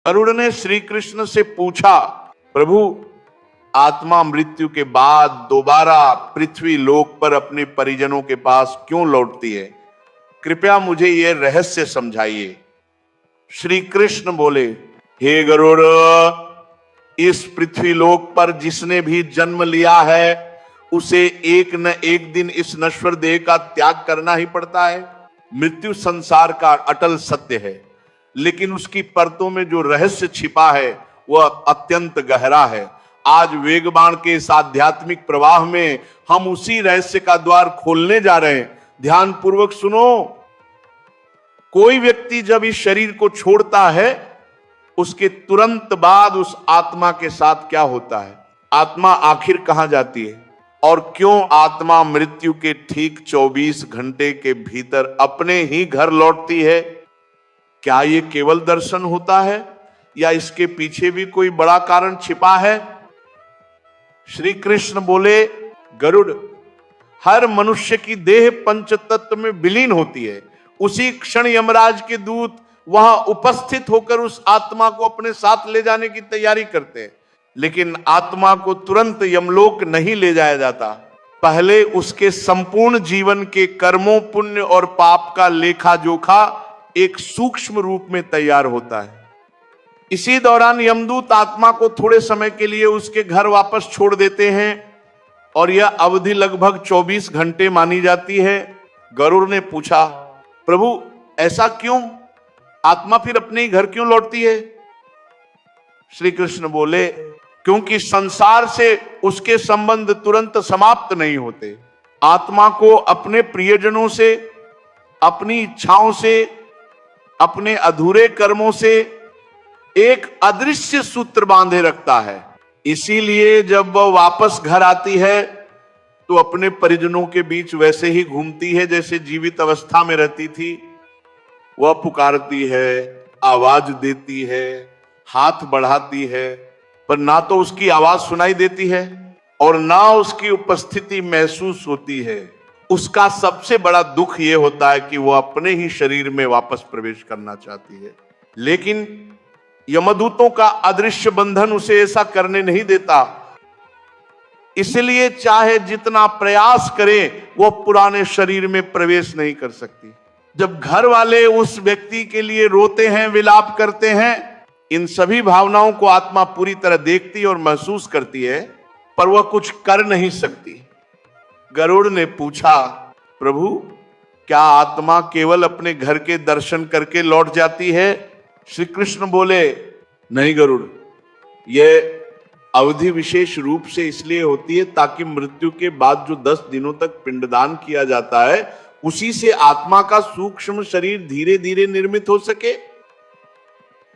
गरुड़ ने श्री कृष्ण से पूछा, प्रभु, आत्मा मृत्यु के बाद दोबारा पृथ्वी लोक पर अपने परिजनों के पास क्यों लौटती है? कृपया मुझे यह रहस्य समझाइए। श्री कृष्ण बोले, हे गरुड़, इस पृथ्वी लोक पर जिसने भी जन्म लिया है उसे एक न एक दिन इस नश्वर देह का त्याग करना ही पड़ता है। मृत्यु संसार का अटल सत्य है, लेकिन उसकी परतों में जो रहस्य छिपा है वह अत्यंत गहरा है। आज वेगबान के इस आध्यात्मिक प्रवाह में हम उसी रहस्य का द्वार खोलने जा रहे हैं। ध्यान पूर्वक सुनो। कोई व्यक्ति जब इस शरीर को छोड़ता है, उसके तुरंत बाद उस आत्मा के साथ क्या होता है? आत्मा आखिर कहां जाती है? और क्यों आत्मा मृत्यु के ठीक 24 घंटे के भीतर अपने ही घर लौटती है? क्या यह केवल दर्शन होता है या इसके पीछे भी कोई बड़ा कारण छिपा है? श्री कृष्ण बोले, गरुड़, हर मनुष्य की देह पंच तत्व में विलीन होती है। उसी क्षण यमराज के दूत वहां उपस्थित होकर उस आत्मा को अपने साथ ले जाने की तैयारी करते हैं, लेकिन आत्मा को तुरंत यमलोक नहीं ले जाया जाता। पहले उसके संपूर्ण जीवन के कर्मों, पुण्य और पाप का लेखा जोखा एक सूक्ष्म रूप में तैयार होता है। इसी दौरान यमदूत आत्मा को थोड़े समय के लिए उसके घर वापस छोड़ देते हैं और यह अवधि लगभग 24 घंटे मानी जाती है। गरुड़ ने पूछा, प्रभु, ऐसा क्यों? आत्मा फिर अपने ही घर क्यों लौटती है? श्री कृष्ण बोले, क्योंकि संसार से उसके संबंध तुरंत समाप्त नहीं होते। आत्मा को अपने प्रियजनों से, अपनी इच्छाओं से, अपने अधूरे कर्मों से एक अदृश्य सूत्र बांधे रखता है। इसीलिए जब वह वापस घर आती है तो अपने परिजनों के बीच वैसे ही घूमती है जैसे जीवित अवस्था में रहती थी। वह पुकारती है, आवाज देती है, हाथ बढ़ाती है, पर ना तो उसकी आवाज सुनाई देती है और ना उसकी उपस्थिति महसूस होती है। उसका सबसे बड़ा दुख यह होता है कि वह अपने ही शरीर में वापस प्रवेश करना चाहती है, लेकिन यमदूतों का अदृश्य बंधन उसे ऐसा करने नहीं देता। इसलिए चाहे जितना प्रयास करे वह पुराने शरीर में प्रवेश नहीं कर सकती। जब घर वाले उस व्यक्ति के लिए रोते हैं, विलाप करते हैं, इन सभी भावनाओं को आत्मा पूरी तरह देखती और महसूस करती है, पर वह कुछ कर नहीं सकती। गरुड़ ने पूछा, प्रभु, क्या आत्मा केवल अपने घर के दर्शन करके लौट जाती है? श्री कृष्ण बोले, नहीं गरुड़, यह अवधि विशेष रूप से इसलिए होती है ताकि मृत्यु के बाद जो 10 दिनों तक पिंडदान किया जाता है उसी से आत्मा का सूक्ष्म शरीर धीरे धीरे निर्मित हो सके।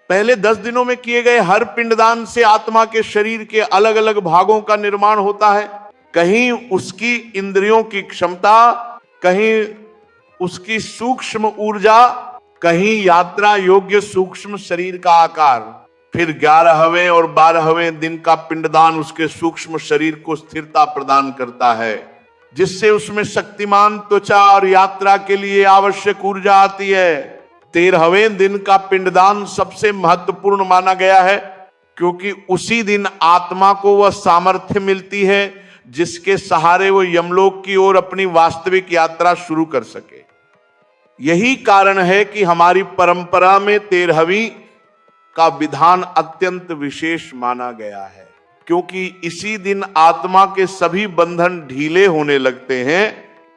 पहले 10 दिनों में किए गए हर पिंडदान से आत्मा के शरीर के अलग अलग भागों का निर्माण होता है। कहीं उसकी इंद्रियों की क्षमता, कहीं उसकी सूक्ष्म ऊर्जा, कहीं यात्रा योग्य सूक्ष्म शरीर का आकार। फिर 11वें और 12वें दिन का पिंडदान उसके सूक्ष्म शरीर को स्थिरता प्रदान करता है, जिससे उसमें शक्तिमान त्वचा और यात्रा के लिए आवश्यक ऊर्जा आती है। 13वें दिन का पिंडदान सबसे महत्वपूर्ण माना गया है, क्योंकि उसी दिन आत्मा को वह सामर्थ्य मिलती है जिसके सहारे वो यमलोक की ओर अपनी वास्तविक यात्रा शुरू कर सके। यही कारण है कि हमारी परंपरा में 13वीं का विधान अत्यंत विशेष माना गया है, क्योंकि इसी दिन आत्मा के सभी बंधन ढीले होने लगते हैं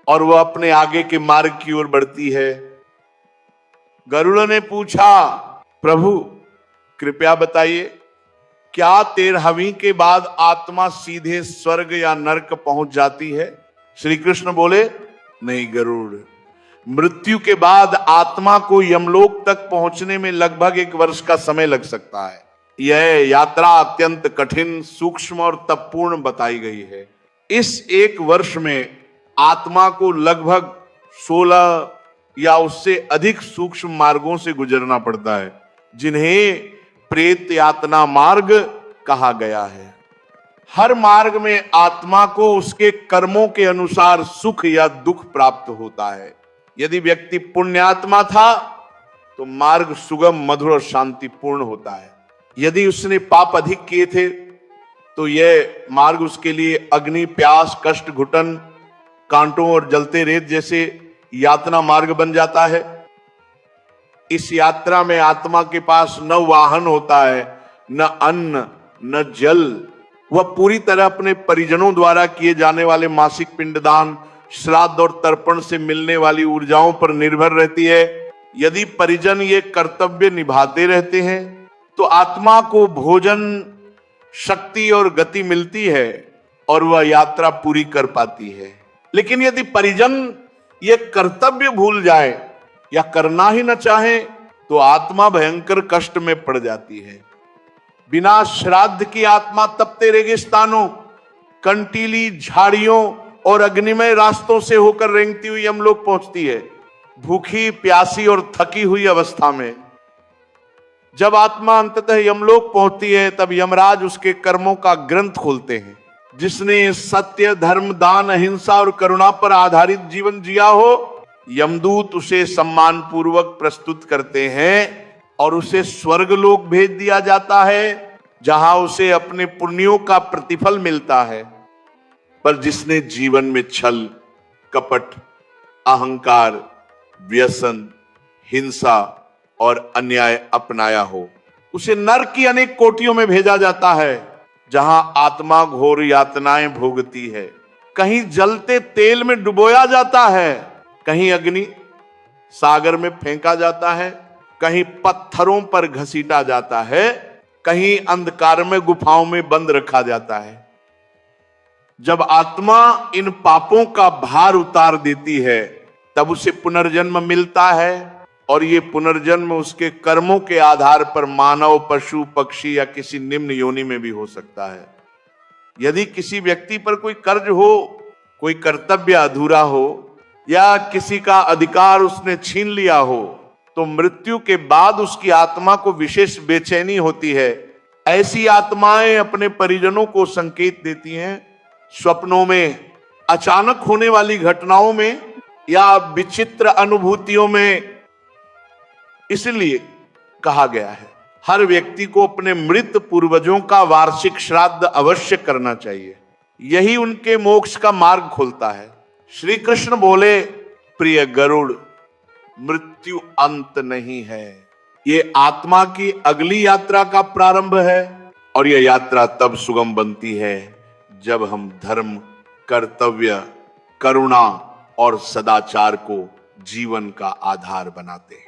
और वह अपने आगे के मार्ग की ओर बढ़ती है। गरुड़ ने पूछा, प्रभु, कृपया बताइए, क्या 13वीं के बाद आत्मा सीधे स्वर्ग या नरक पहुंच जाती है? श्री कृष्ण बोले, नहीं गरुड़, मृत्यु के बाद आत्मा को यमलोक तक पहुंचने में लगभग 1 वर्ष का समय लग सकता है। यह यात्रा अत्यंत कठिन, सूक्ष्म और तपपूर्ण बताई गई है। इस 1 वर्ष में आत्मा को लगभग 16 या उससे अधिक सूक्ष्म मार्गों से गुजरना पड़ता है, जिन्हें प्रेत यातना मार्ग कहा गया है। हर मार्ग में आत्मा को उसके कर्मों के अनुसार सुख या दुख प्राप्त होता है। यदि व्यक्ति पुण्यात्मा था तो मार्ग सुगम, मधुर और शांतिपूर्ण होता है। यदि उसने पाप अधिक किए थे तो यह मार्ग उसके लिए अग्नि, प्यास, कष्ट, घुटन, कांटों और जलते रेत जैसे यातना मार्ग बन जाता है। इस यात्रा में आत्मा के पास न वाहन होता है, न अन्न, न जल। वह पूरी तरह अपने परिजनों द्वारा किए जाने वाले मासिक पिंडदान, श्राद्ध और तर्पण से मिलने वाली ऊर्जाओं पर निर्भर रहती है। यदि परिजन ये कर्तव्य निभाते रहते हैं तो आत्मा को भोजन, शक्ति और गति मिलती है और वह यात्रा पूरी कर पाती है। लेकिन यदि परिजन ये कर्तव्य भूल जाए या करना ही न चाहे तो आत्मा भयंकर कष्ट में पड़ जाती है। बिना श्राद्ध की आत्मा तपते रेगिस्तानों, कंटीली झाड़ियों और अग्निमय रास्तों से होकर रेंगती हुई यमलोक पहुंचती है, भूखी, प्यासी और थकी हुई अवस्था में। जब आत्मा अंततः यमलोक पहुंचती है तब यमराज उसके कर्मों का ग्रंथ खोलते हैं। जिसने सत्य, धर्म, दान, अहिंसा और करुणा पर आधारित जीवन जिया हो, यमदूत उसे सम्मान पूर्वक प्रस्तुत करते हैं और उसे स्वर्गलोक भेज दिया जाता है, जहां उसे अपने पुण्यों का प्रतिफल मिलता है। पर जिसने जीवन में छल, कपट, अहंकार, व्यसन, हिंसा और अन्याय अपनाया हो, उसे नरक की अनेक कोटियों में भेजा जाता है, जहां आत्मा घोर यातनाएं भोगती है। कहीं जलते तेल में डुबोया जाता है, कहीं अग्नि सागर में फेंका जाता है, कहीं पत्थरों पर घसीटा जाता है, कहीं अंधकार में गुफाओं में बंद रखा जाता है। जब आत्मा इन पापों का भार उतार देती है तब उसे पुनर्जन्म मिलता है और ये पुनर्जन्म उसके कर्मों के आधार पर मानव, पशु, पक्षी या किसी निम्न योनि में भी हो सकता है। यदि किसी व्यक्ति पर कोई कर्ज हो, कोई कर्तव्य अधूरा हो या किसी का अधिकार उसने छीन लिया हो तो मृत्यु के बाद उसकी आत्मा को विशेष बेचैनी होती है। ऐसी आत्माएं अपने परिजनों को संकेत देती हैं स्वप्नों में, अचानक होने वाली घटनाओं में या विचित्र अनुभूतियों में। इसलिए कहा गया है हर व्यक्ति को अपने मृत पूर्वजों का वार्षिक श्राद्ध अवश्य करना चाहिए। यही उनके मोक्ष का मार्ग खोलता है। श्री कृष्ण बोले, प्रिय गरुड़, मृत्यु अंत नहीं है, ये आत्मा की अगली यात्रा का प्रारंभ है और यह यात्रा तब सुगम बनती है जब हम धर्म, कर्तव्य, करुणा और सदाचार को जीवन का आधार बनाते हैं।